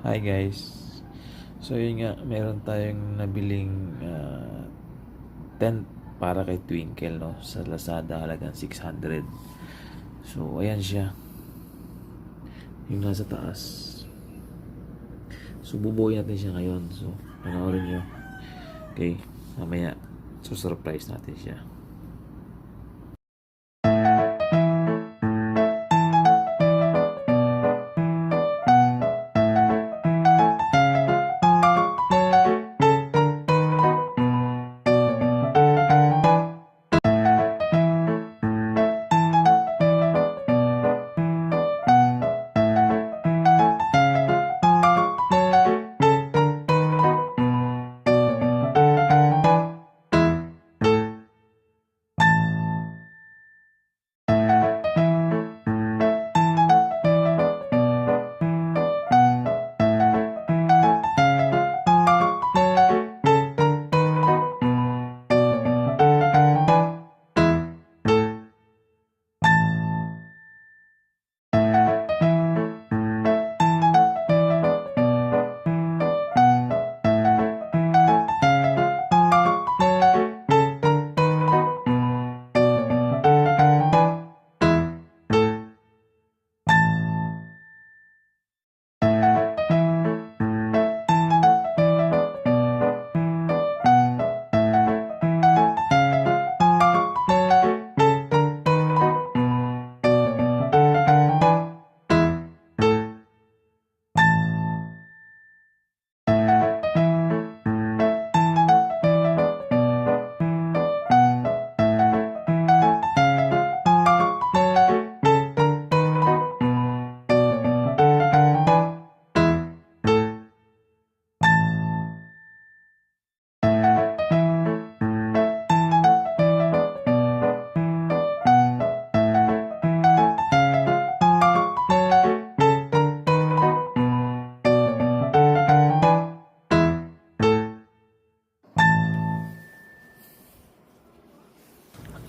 Hi guys. So yun nga, meron tayong nabiling tent para kay Twinkle, no, sa Lazada, halagang 600. So ayan siya, yung nasa taas. So bubuoy natin siya ngayon. So panoorin nyo. Okay, mamaya so surprise natin siya.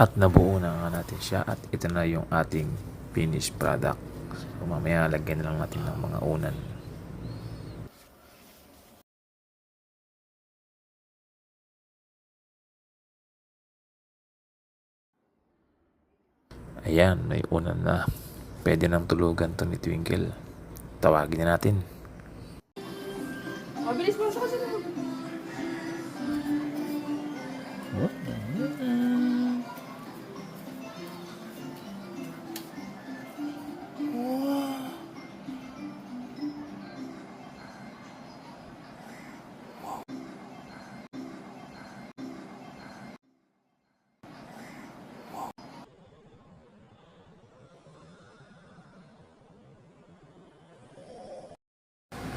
At nabuo na nga natin siya, at ito na yung ating finished product. So mamaya lagyan na lang natin ng mga unan. Ayan, may unan na. Pwede nang tulugan to ni Twinkle. Tawagin na natin. Mabilis mo sa kasi.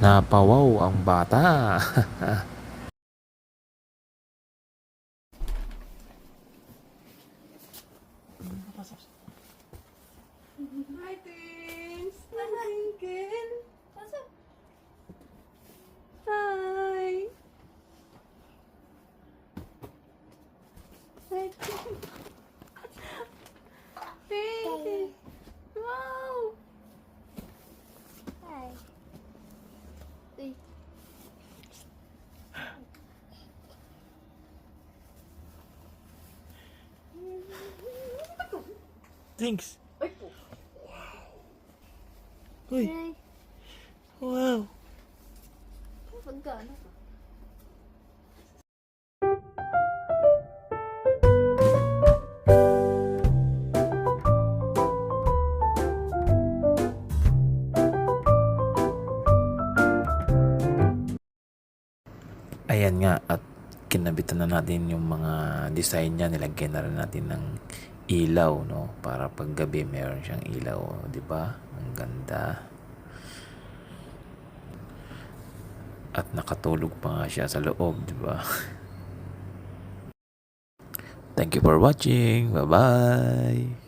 Napawaw ang bata. Hi, Twins! Twinkle! Hi! Hi, Twinkle! Wow! Hi. Uy. Thanks. Ay po! Uy, Hi. wow. Magkano ka? Ayan nga, at kinabitan na natin yung mga design niya. Nilagyan na rin natin ng ilaw, no, para pag gabi meron siyang ilaw, di ba? Ang ganda. At nakatulog pa nga siya sa loob, di ba? Thank you for watching. Bye-bye.